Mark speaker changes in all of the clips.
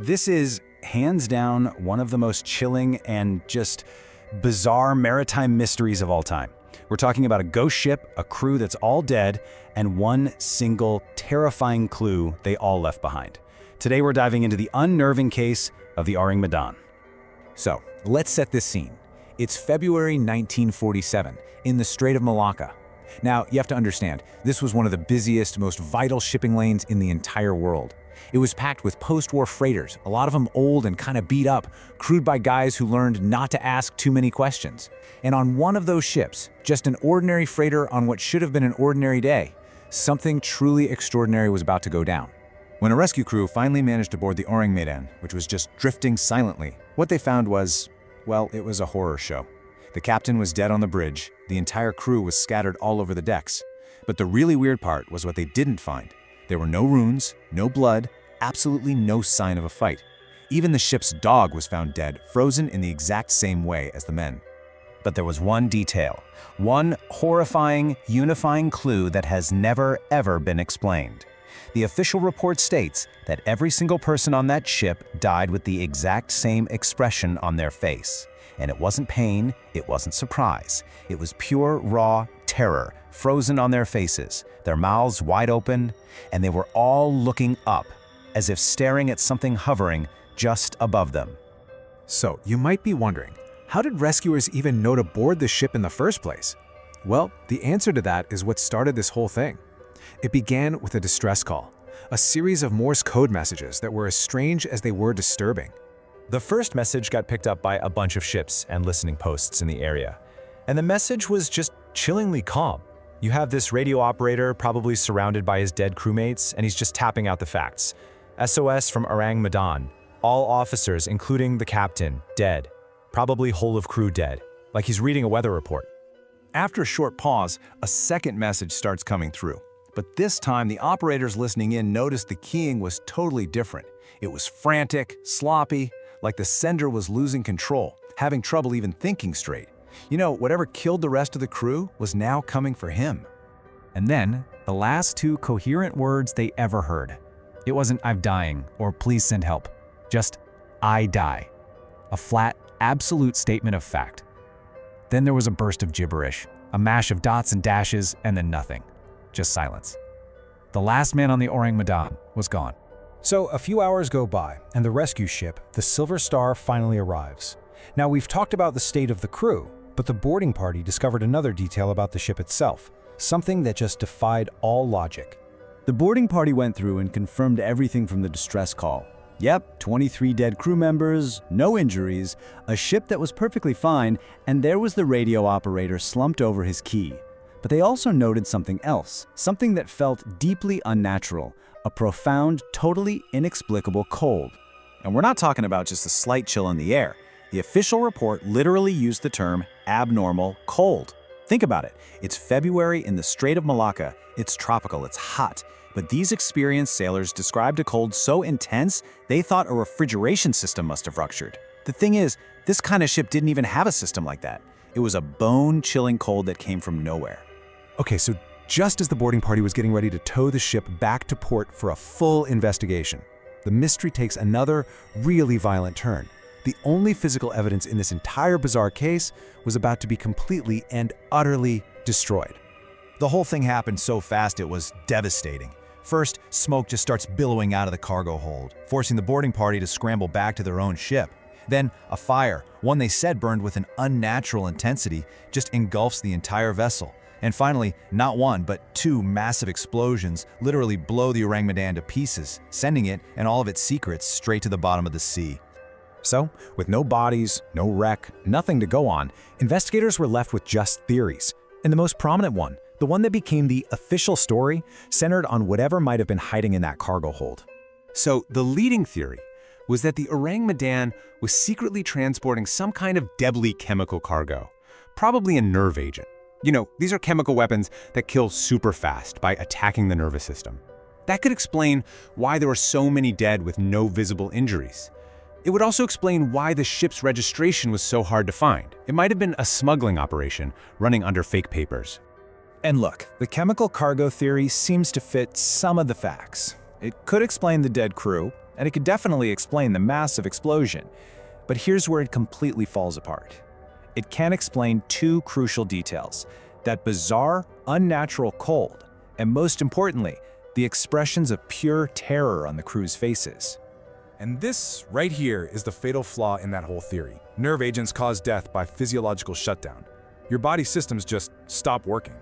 Speaker 1: This is, hands down, one of the most chilling and just bizarre maritime mysteries of all time. We're talking about a ghost ship, a crew that's all dead, and one single terrifying clue they all left behind. Today we're diving into the unnerving case of the Ourang Medan.
Speaker 2: So, let's set this scene. It's February 1947, in the Strait of Malacca. Now, you have to understand, this was one of the busiest, most vital shipping lanes in the entire world. It was packed with post-war freighters, a lot of them old and kind of beat up, crewed by guys who learned not to ask too many questions. And on one of those ships, just an ordinary freighter on what should have been an ordinary day, something truly extraordinary was about to go down.
Speaker 1: When a rescue crew finally managed to board the Ourang Medan, which was just drifting silently, what they found was, well, it was a horror show. The captain was dead on the bridge, the entire crew was scattered all over the decks. But the really weird part was what they didn't find. There were no runes, no blood, absolutely no sign of a fight. Even the ship's dog was found dead, frozen in the exact same way as the men. But there was one detail, one horrifying, unifying clue that has never, ever been explained. The official report states that every single person on that ship died with the exact same expression on their face. And it wasn't pain, it wasn't surprise. It was pure, raw terror, frozen on their faces, their mouths wide open, and they were all looking up, as if staring at something hovering just above them.
Speaker 2: So, you might be wondering, how did rescuers even know to board the ship in the first place? Well, the answer to that is what started this whole thing. It began with a distress call, a series of Morse code messages that were as strange as they were disturbing.
Speaker 3: The first message got picked up by a bunch of ships and listening posts in the area. And the message was just chillingly calm. You have this radio operator probably surrounded by his dead crewmates, and he's just tapping out the facts. SOS from Ourang Medan. All officers, including the captain, dead. Probably whole of crew dead. Like he's reading a weather report.
Speaker 1: After a short pause, a second message starts coming through. But this time, the operators listening in noticed the keying was totally different. It was frantic, sloppy, like the sender was losing control, having trouble even thinking straight. You know, whatever killed the rest of the crew was now coming for him.
Speaker 4: And then, the last two coherent words they ever heard. It wasn't "I'm dying" or "please send help." Just "I die." A flat, absolute statement of fact. Then there was a burst of gibberish, a mash of dots and dashes, and then nothing. Just silence. The last man on the Ourang Medan was gone.
Speaker 5: So a few hours go by, and the rescue ship, the Silver Star, finally arrives. Now, we've talked about the state of the crew, but the boarding party discovered another detail about the ship itself, something that just defied all logic.
Speaker 6: The boarding party went through and confirmed everything from the distress call. Yep, 23 dead crew members, no injuries, a ship that was perfectly fine, and there was the radio operator slumped over his key. But they also noted something else, something that felt deeply unnatural, a profound, totally inexplicable cold.
Speaker 1: And we're not talking about just a slight chill in the air. The official report literally used the term abnormal cold. Think about it. It's February in the Strait of Malacca. It's tropical, it's hot. But these experienced sailors described a cold so intense, they thought a refrigeration system must have ruptured. The thing is, this kind of ship didn't even have a system like that. It was a bone-chilling cold that came from nowhere.
Speaker 5: Okay, so just as the boarding party was getting ready to tow the ship back to port for a full investigation, the mystery takes another really violent turn. The only physical evidence in this entire bizarre case was about to be completely and utterly destroyed.
Speaker 3: The whole thing happened so fast it was devastating. First, smoke just starts billowing out of the cargo hold, forcing the boarding party to scramble back to their own ship. Then, a fire, one they said burned with an unnatural intensity, just engulfs the entire vessel. And finally, not one, but two massive explosions literally blow the Ourang Medan to pieces, sending it and all of its secrets straight to the bottom of the sea.
Speaker 5: So, with no bodies, no wreck, nothing to go on, investigators were left with just theories. And the most prominent one, the one that became the official story, centered on whatever might have been hiding in that cargo hold.
Speaker 2: So, the leading theory was that the Ourang Medan was secretly transporting some kind of deadly chemical cargo, probably a nerve agent. You know, these are chemical weapons that kill super fast by attacking the nervous system. That could explain why there were so many dead with no visible injuries. It would also explain why the ship's registration was so hard to find. It might have been a smuggling operation running under fake papers.
Speaker 5: And look, the chemical cargo theory seems to fit some of the facts. It could explain the dead crew,
Speaker 2: and it could definitely explain the massive explosion. But here's where it completely falls apart. It can't explain two crucial details: that bizarre, unnatural cold, and most importantly, the expressions of pure terror on the crew's faces.
Speaker 5: And this right here is the fatal flaw in that whole theory. Nerve agents cause death by physiological shutdown. Your body systems just stop working.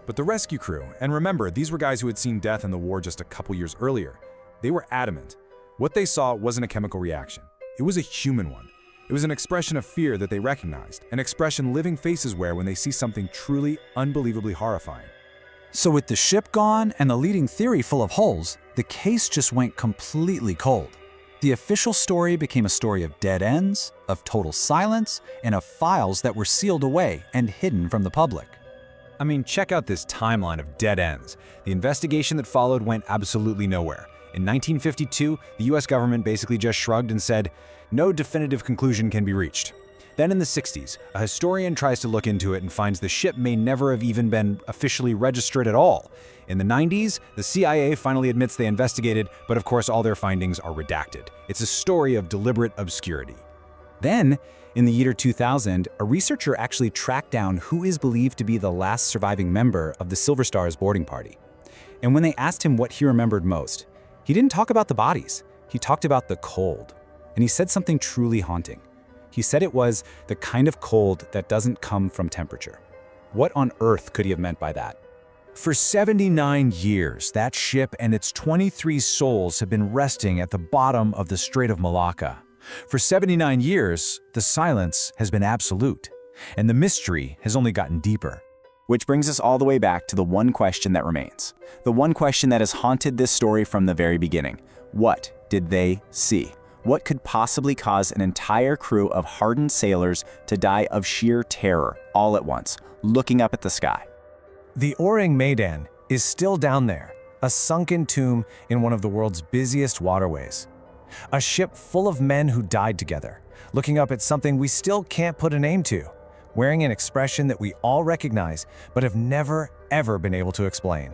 Speaker 5: But the rescue crew, and remember, these were guys who had seen death in the war just a couple years earlier, they were adamant. What they saw wasn't a chemical reaction. It was a human one. It was an expression of fear that they recognized, an expression living faces wear when they see something truly, unbelievably horrifying.
Speaker 2: So with the ship gone and the leading theory full of holes, the case just went completely cold. The official story became a story of dead ends, of total silence, and of files that were sealed away and hidden from the public. I mean, check out this timeline of dead ends. The investigation that followed went absolutely nowhere. In 1952, the US government basically just shrugged and said, no definitive conclusion can be reached. Then in the 60s, a historian tries to look into it and finds the ship may never have even been officially registered at all. In the 90s, the CIA finally admits they investigated, but of course all their findings are redacted. It's a story of deliberate obscurity. Then, in the year 2000, a researcher actually tracked down who is believed to be the last surviving member of the Silver Star's boarding party. And when they asked him what he remembered most, he didn't talk about the bodies. He talked about the cold. And he said something truly haunting. He said it was the kind of cold that doesn't come from temperature. What on earth could he have meant by that? For 79 years, that ship and its 23 souls have been resting at the bottom of the Strait of Malacca. For 79 years, the silence has been absolute, and the mystery has only gotten deeper.
Speaker 6: Which brings us all the way back to the one question that remains. The one question that has haunted this story from the very beginning. What did they see? What could possibly cause an entire crew of hardened sailors to die of sheer terror all at once, looking up at the sky?
Speaker 1: The Ourang Medan is still down there, a sunken tomb in one of the world's busiest waterways. A ship full of men who died together, looking up at something we still can't put a name to, wearing an expression that we all recognize but have never, ever been able to explain.